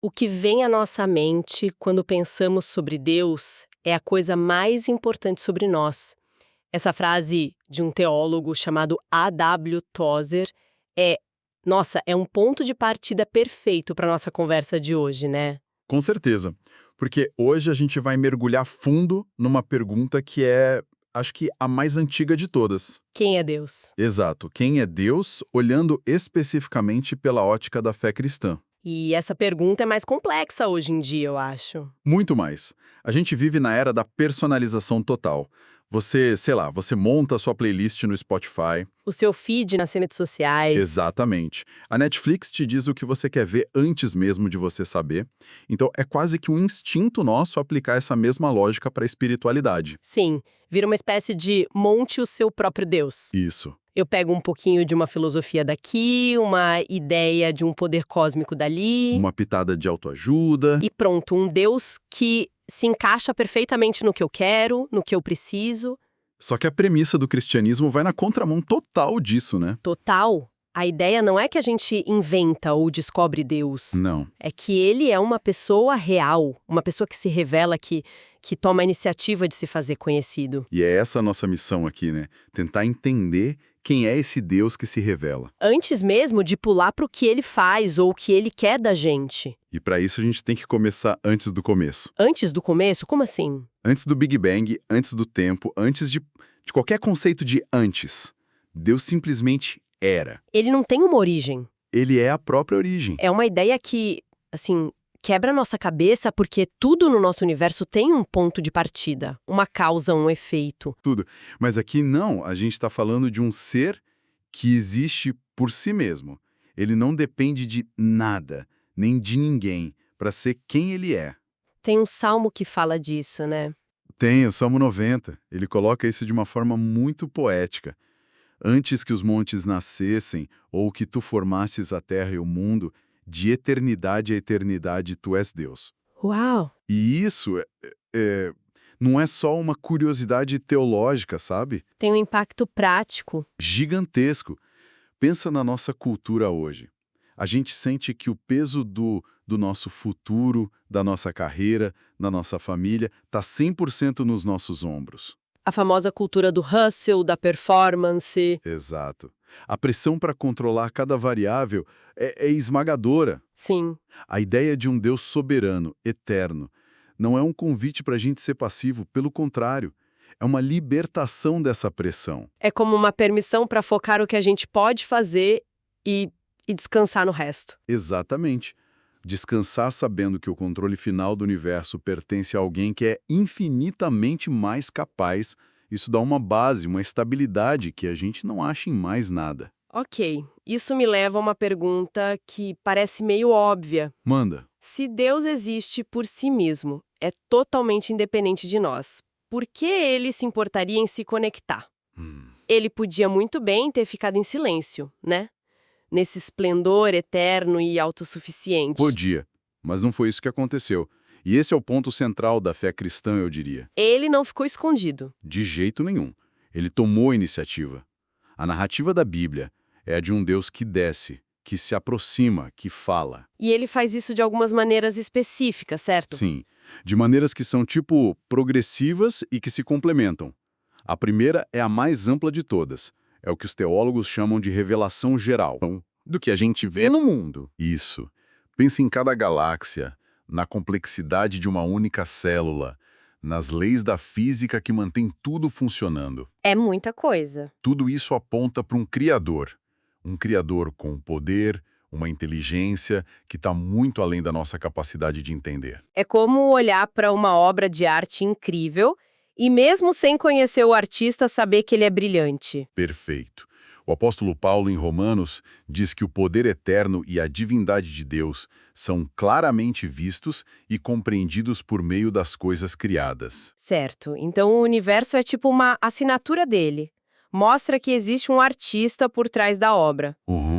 O que vem à nossa mente quando pensamos sobre Deus é a coisa mais importante sobre nós. Essa frase de um teólogo chamado A.W. Tozer é, é um ponto de partida perfeito para nossa conversa de hoje, né? Com certeza, porque hoje a gente vai mergulhar fundo numa pergunta que é, acho que a mais antiga de todas. Quem é Deus? Exato, quem é Deus, olhando especificamente pela ótica da fé cristã? E essa pergunta é mais complexa hoje em dia, eu acho. Muito mais. A gente vive na era da personalização total. Você, sei lá, você monta a sua playlist no Spotify. O seu feed nas redes sociais. Exatamente. A Netflix te diz o que você quer ver antes mesmo de você saber. Então, é quase que um instinto nosso aplicar essa mesma lógica para a espiritualidade. Sim, vira uma espécie de monte o seu próprio Deus. Isso. Eu pego um pouquinho de uma filosofia daqui, uma ideia de um poder cósmico dali. Uma pitada de autoajuda. E pronto, um Deus que se encaixa perfeitamente no que eu quero, no que eu preciso. Só que a premissa do cristianismo vai na contramão total disso, né? Total. A ideia não é que a gente inventa ou descobre Deus. Não. É que ele é uma pessoa real, uma pessoa que se revela, que toma a iniciativa de se fazer conhecido. E é essa a nossa missão aqui, né? Tentar entender quem é esse Deus que se revela. Antes mesmo de pular para o que ele faz ou o que ele quer da gente. E para isso a gente tem que começar antes do começo. Antes do começo? Como assim? Antes do Big Bang, antes do tempo, antes de qualquer conceito de antes. Deus simplesmente era. Ele não tem uma origem. Ele é a própria origem. É uma ideia que, assim, quebra a nossa cabeça porque tudo no nosso universo tem um ponto de partida, uma causa, um efeito. Tudo. Mas aqui não, a gente está falando de um ser que existe por si mesmo. Ele não depende de nada, nem de ninguém, para ser quem ele é. Tem um salmo que fala disso, né? Tem, o Salmo 90. Ele coloca isso de uma forma muito poética. Antes que os montes nascessem, ou que tu formasses a terra e o mundo, de eternidade a eternidade tu és Deus. Uau! E isso não é só uma curiosidade teológica, sabe? Tem um impacto prático. Gigantesco. Pensa na nossa cultura hoje. A gente sente que o peso do nosso futuro, da nossa carreira, da nossa família, está 100% nos nossos ombros. A famosa cultura do hustle, da performance. Exato. A pressão para controlar cada variável é esmagadora. Sim. A ideia de um Deus soberano, eterno, não é um convite para a gente ser passivo, pelo contrário, é uma libertação dessa pressão. É como uma permissão para focar o que a gente pode fazer e descansar no resto. Exatamente. Descansar sabendo que o controle final do universo pertence a alguém que é infinitamente mais capaz, isso dá uma base, uma estabilidade que a gente não acha em mais nada. Ok, isso me leva a uma pergunta que parece meio óbvia. Manda. Se Deus existe por si mesmo, é totalmente independente de nós, por que ele se importaria em se conectar? Ele podia muito bem ter ficado em silêncio, né? Nesse esplendor eterno e autossuficiente. Podia, mas não foi isso que aconteceu. E esse é o ponto central da fé cristã, eu diria. Ele não ficou escondido. De jeito nenhum. Ele tomou a iniciativa. A narrativa da Bíblia é a de um Deus que desce, que se aproxima, que fala. E ele faz isso de algumas maneiras específicas, certo? Sim, de maneiras que são tipo progressivas e que se complementam. A primeira é a mais ampla de todas. É o que os teólogos chamam de revelação geral. Do que a gente vê no mundo. Isso. Pense em cada galáxia, na complexidade de uma única célula, nas leis da física que mantém tudo funcionando. É muita coisa. Tudo isso aponta para um Criador. Um Criador com poder, uma inteligência que está muito além da nossa capacidade de entender. É como olhar para uma obra de arte incrível e mesmo sem conhecer o artista saber que ele é brilhante. Perfeito. O apóstolo Paulo, em Romanos, diz que o poder eterno e a divindade de Deus são claramente vistos e compreendidos por meio das coisas criadas. Certo. Então o universo é tipo uma assinatura dele. Mostra que existe um artista por trás da obra.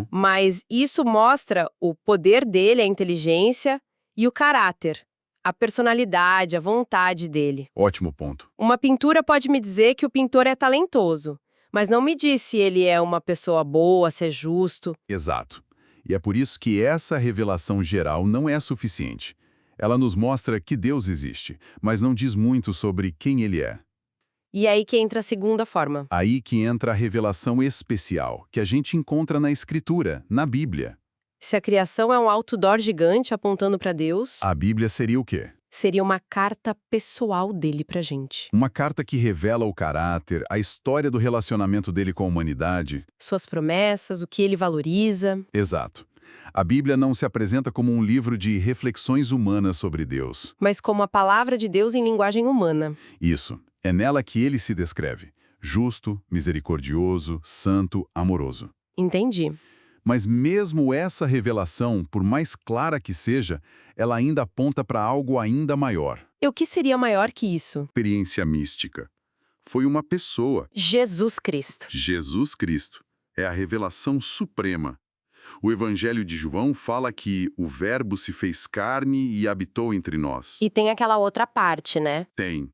Mas isso mostra o poder dele, a inteligência e o caráter, a personalidade, a vontade dele. Ótimo ponto. Uma pintura pode me dizer que o pintor é talentoso, mas não me diz se ele é uma pessoa boa, se é justo. Exato. E é por isso que essa revelação geral não é suficiente. Ela nos mostra que Deus existe, mas não diz muito sobre quem Ele é. E é aí que entra a segunda forma. Aí que entra a revelação especial, que a gente encontra na Escritura, na Bíblia. Se a criação é um outdoor gigante apontando para Deus, A Bíblia seria o quê? seria uma carta pessoal dele pra gente. Uma carta que revela o caráter, a história do relacionamento dele com a humanidade. Suas promessas, o que ele valoriza. Exato. A Bíblia não se apresenta como um livro de reflexões humanas sobre Deus. Mas como a palavra de Deus em linguagem humana. Isso. É nela que ele se descreve. Justo, misericordioso, santo, amoroso. Entendi. Mas mesmo essa revelação, por mais clara que seja, ela ainda aponta para algo ainda maior. E o que seria maior que isso? Experiência mística. Foi uma pessoa. Jesus Cristo. Jesus Cristo. É a revelação suprema. O Evangelho de João fala que o Verbo se fez carne e habitou entre nós. E tem aquela outra parte, né? Tem.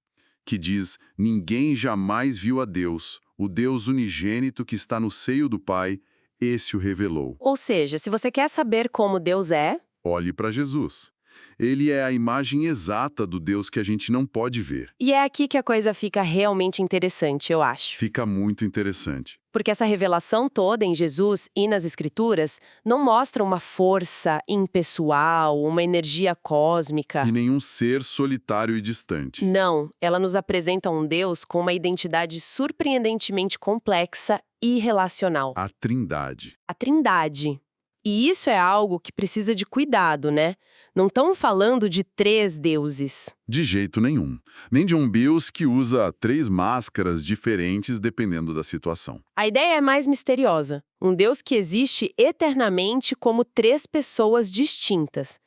Que diz, ninguém jamais viu a Deus, o Deus unigênito que está no seio do Pai, esse o revelou. Ou seja, se você quer saber como Deus é, Olhe para Jesus. Ele é a imagem exata do Deus que a gente não pode ver. e é aqui que a coisa fica realmente interessante, eu acho. Fica muito interessante. Porque essa revelação toda em Jesus e nas Escrituras não mostra uma força impessoal, uma energia cósmica. E nenhum ser solitário e distante. Não, ela nos apresenta um Deus com uma identidade surpreendentemente complexa e relacional. A Trindade. A Trindade. E isso é algo que precisa de cuidado, né? Não estão falando de 3 deuses. De jeito nenhum. Nem de um Deus que usa 3 máscaras diferentes dependendo da situação. A ideia é mais misteriosa. Um Deus que existe eternamente como 3 pessoas distintas: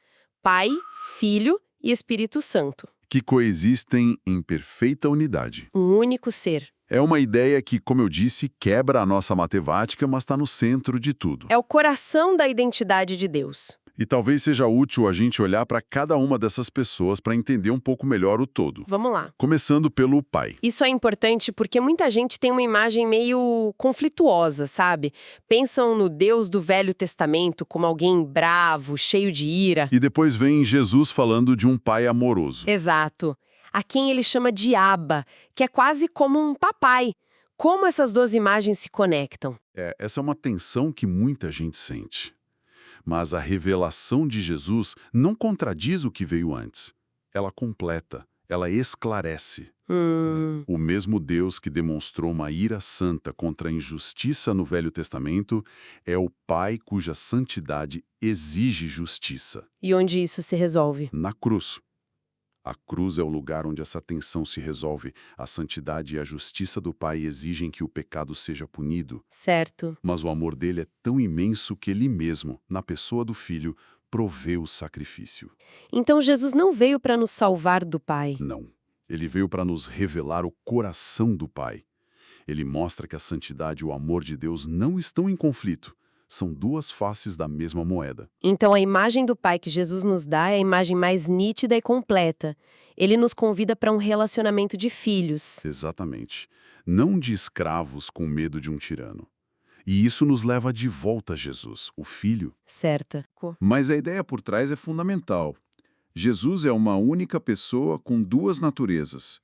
Pai, Filho e Espírito Santo. Que coexistem em perfeita unidade. Um único ser. É uma ideia que, como eu disse, quebra a nossa matemática, mas está no centro de tudo. É o coração da identidade de Deus. E talvez seja útil a gente olhar para cada uma dessas pessoas para entender um pouco melhor o todo. Vamos lá. Começando pelo Pai. Isso é importante porque muita gente tem uma imagem meio conflituosa, sabe? Pensam no Deus do Velho Testamento como alguém bravo, cheio de ira. E depois vem Jesus falando de um Pai amoroso. Exato. A quem ele chama de Abba, que é quase como um papai. Como essas 2 imagens se conectam? Essa é uma tensão que muita gente sente. Mas a revelação de Jesus não contradiz o que veio antes. Ela completa, ela esclarece. O mesmo Deus que demonstrou uma ira santa contra a injustiça no Velho Testamento é o Pai cuja santidade exige justiça. E onde isso se resolve? Na cruz. A cruz é o lugar onde essa tensão se resolve. A santidade e a justiça do Pai exigem que o pecado seja punido. Certo. Mas o amor dele é tão imenso que ele mesmo, na pessoa do Filho, proveu o sacrifício. Então Jesus não veio para nos salvar do Pai. Não. Ele veio para nos revelar o coração do Pai. Ele mostra que a santidade e o amor de Deus não estão em conflito. São 2 faces da mesma moeda. Então a imagem do Pai que Jesus nos dá é a imagem mais nítida e completa. Ele nos convida para um relacionamento de filhos. Exatamente. Não de escravos com medo de um tirano. E isso nos leva de volta a Jesus, o Filho. Certa. Mas a ideia por trás é fundamental. Jesus é uma única pessoa com 2 naturezas.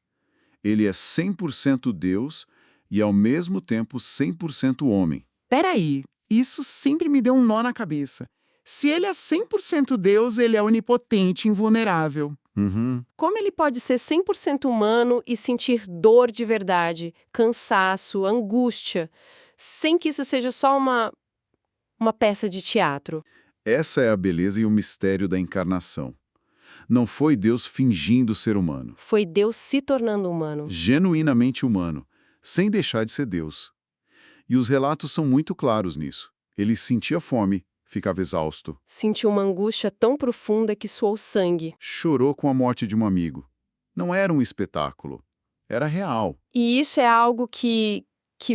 Ele é 100% Deus e, ao mesmo tempo, 100% homem. Peraí, isso sempre me deu um nó na cabeça. Se ele é 100% Deus, ele é onipotente, invulnerável. Como ele pode ser 100% humano e sentir dor de verdade, cansaço, angústia, sem que isso seja só uma peça de teatro? Essa é a beleza e o mistério da encarnação. Não foi Deus fingindo ser humano. Foi Deus se tornando humano. Genuinamente humano, sem deixar de ser Deus. E os relatos são muito claros nisso. Ele sentia fome, ficava exausto. Sentiu uma angústia tão profunda que suou sangue. Chorou com a morte de um amigo. Não era um espetáculo. Era real. E isso é algo que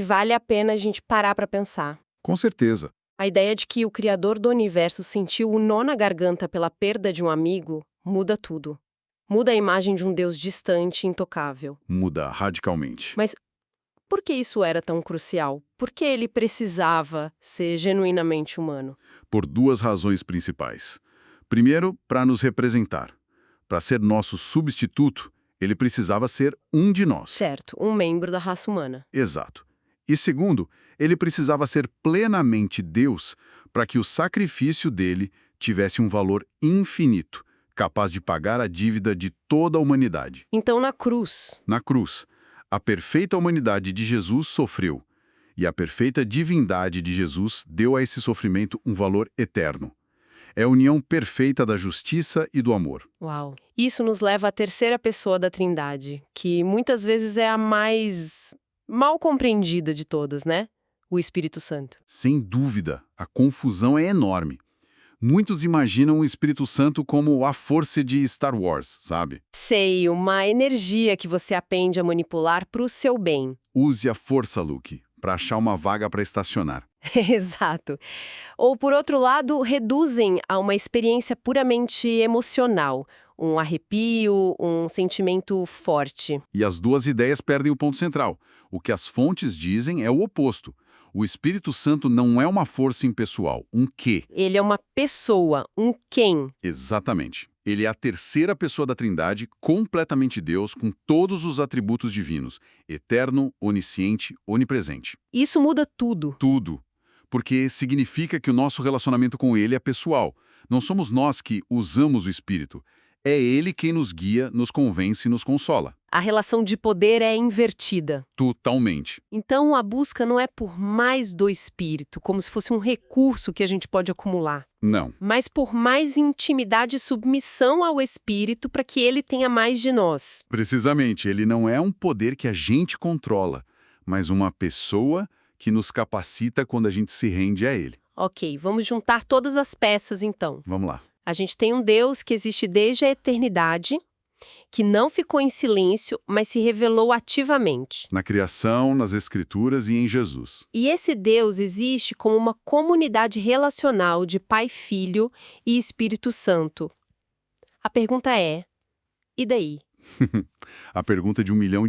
vale a pena a gente parar para pensar. Com certeza. A ideia de que o Criador do Universo sentiu o nó na garganta pela perda de um amigo muda tudo. Muda a imagem de um Deus distante e intocável. Muda radicalmente. Mas Por que isso era tão crucial? Por que ele precisava ser genuinamente humano? Por duas razões principais. Primeiro, para nos representar. Para ser nosso substituto, ele precisava ser um de nós. Certo, um membro da raça humana. Exato. E segundo, ele precisava ser plenamente Deus para que o sacrifício dele tivesse um valor infinito, capaz de pagar a dívida de toda a humanidade. Então, na cruz, Na cruz, a perfeita humanidade de Jesus sofreu, e a perfeita divindade de Jesus deu a esse sofrimento um valor eterno. É a união perfeita da justiça e do amor. uau. Isso nos leva à terceira pessoa da Trindade, que muitas vezes é a mais mal compreendida de todas, né? O Espírito Santo. Sem dúvida, a confusão é enorme. Muitos imaginam o Espírito Santo como a força de Star Wars, sabe? Sei, uma energia que você aprende a manipular para o seu bem. Use a força, Luke, para achar uma vaga para estacionar. Exato. Ou, por outro lado, reduzem a uma experiência puramente emocional, um arrepio, um sentimento forte. E as duas ideias perdem o ponto central. O que as fontes dizem é o oposto. O Espírito Santo não é uma força impessoal, um quê. Ele é uma pessoa, um quem. Exatamente. Ele é a terceira pessoa da Trindade, completamente Deus, com todos os atributos divinos, eterno, onisciente, onipresente. Isso muda tudo. Tudo. Porque significa que o nosso relacionamento com ele é pessoal. Não somos nós que usamos o Espírito. É ele quem nos guia, nos convence e nos consola. A relação de poder é invertida. Totalmente. Então, a busca não é por mais do Espírito, como se fosse um recurso que a gente pode acumular, Não. mas por mais intimidade e submissão ao Espírito para que ele tenha mais de nós. Precisamente, ele não é um poder que a gente controla, mas uma pessoa que nos capacita quando a gente se rende a ele. Ok, vamos juntar todas as peças então. Vamos lá. A gente tem um Deus que existe desde a eternidade, que não ficou em silêncio, mas se revelou ativamente. Na criação, nas Escrituras e em Jesus. E esse Deus existe como uma comunidade relacional de Pai, Filho e Espírito Santo. A pergunta é: e daí? A pergunta de $1 milhão.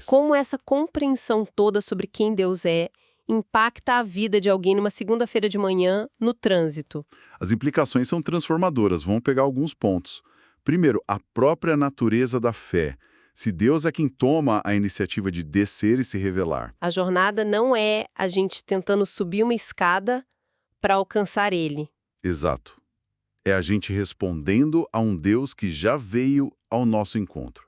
Como essa compreensão toda sobre quem Deus é impacta a vida de alguém numa segunda-feira de manhã no trânsito? As implicações são transformadoras, vamos pegar alguns pontos. Primeiro, a própria natureza da fé. Se Deus é quem toma a iniciativa de descer e se revelar. A jornada não é a gente tentando subir uma escada para alcançar ele. Exato. É a gente respondendo a um Deus que já veio ao nosso encontro.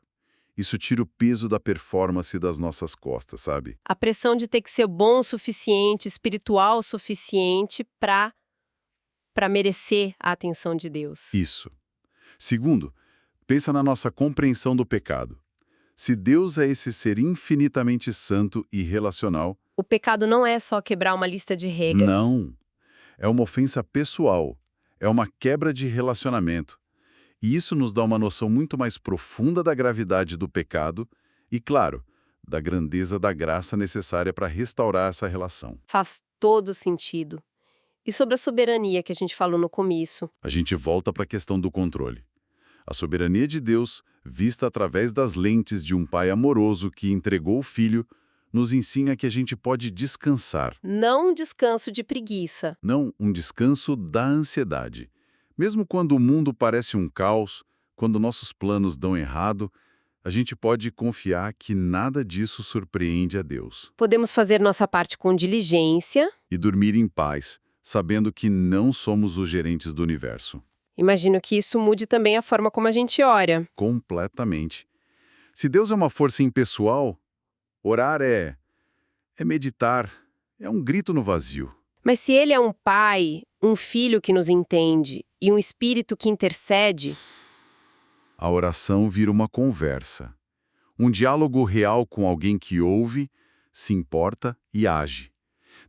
Isso tira o peso da performance das nossas costas, sabe? A pressão de ter que ser bom o suficiente, espiritual o suficiente para merecer a atenção de Deus. Isso. Segundo, pensa na nossa compreensão do pecado. Se Deus é esse ser infinitamente santo e relacional, O pecado não é só quebrar uma lista de regras. não. É uma ofensa pessoal. É uma quebra de relacionamento. E isso nos dá uma noção muito mais profunda da gravidade do pecado e, claro, da grandeza da graça necessária para restaurar essa relação. Faz todo sentido. E sobre a soberania que a gente falou no começo? A gente volta para a questão do controle. A soberania de Deus, vista através das lentes de um pai amoroso que entregou o filho, nos ensina que a gente pode descansar. Não um descanso de preguiça. Não um descanso da ansiedade. Mesmo quando o mundo parece um caos, quando nossos planos dão errado, a gente pode confiar que nada disso surpreende a Deus. Podemos fazer nossa parte com diligência. E dormir em paz, sabendo que não somos os gerentes do universo. Imagino que isso mude também a forma como a gente ora. Completamente. Se Deus é uma força impessoal, orar é meditar, é um grito no vazio. Mas se ele é um pai, um filho que nos entende e um espírito que intercede, A oração vira uma conversa. Um diálogo real com alguém que ouve, se importa e age.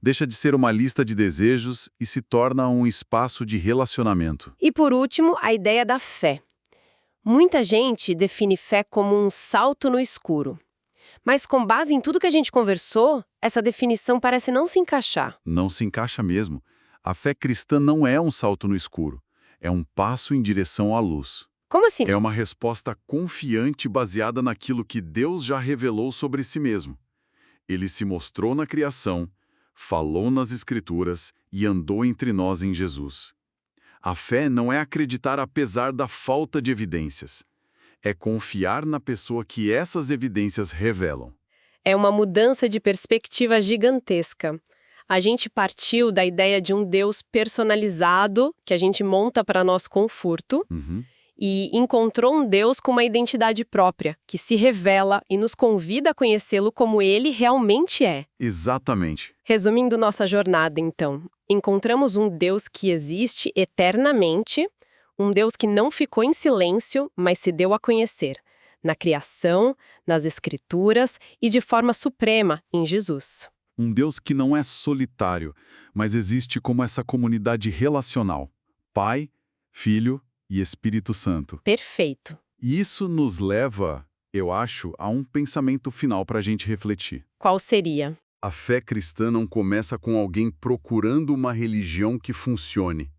Deixa de ser uma lista de desejos e se torna um espaço de relacionamento. e por último, a ideia da fé. Muita gente define fé como um salto no escuro. Mas com base em tudo que a gente conversou, essa definição parece não se encaixar. Não se encaixa mesmo. A fé cristã não é um salto no escuro. É um passo em direção à luz. Como assim? É uma resposta confiante baseada naquilo que Deus já revelou sobre si mesmo. Ele se mostrou na criação, falou nas Escrituras e andou entre nós em Jesus. A fé não é acreditar apesar da falta de evidências. É confiar na pessoa que essas evidências revelam. É uma mudança de perspectiva gigantesca. A gente partiu da ideia de um Deus personalizado, que a gente monta para nosso conforto, e encontrou um Deus com uma identidade própria, que se revela e nos convida a conhecê-lo como ele realmente é. Exatamente. Resumindo nossa jornada, então, encontramos um Deus que existe eternamente, um Deus que não ficou em silêncio, mas se deu a conhecer, na criação, nas Escrituras e de forma suprema em Jesus. Um Deus que não é solitário, mas existe como essa comunidade relacional. Pai, Filho e Espírito Santo. Perfeito. E isso nos leva, eu acho, a um pensamento final para a gente refletir. Qual seria? A fé cristã não começa com alguém procurando uma religião que funcione.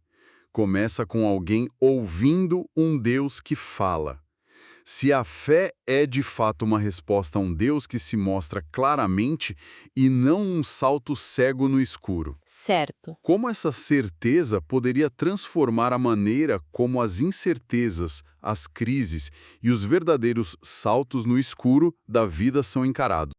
Começa com alguém ouvindo um Deus que fala. Se a fé é de fato uma resposta a um Deus que se mostra claramente e não um salto cego no escuro. Certo. Como essa certeza poderia transformar a maneira como as incertezas, as crises e os verdadeiros saltos no escuro da vida são encarados?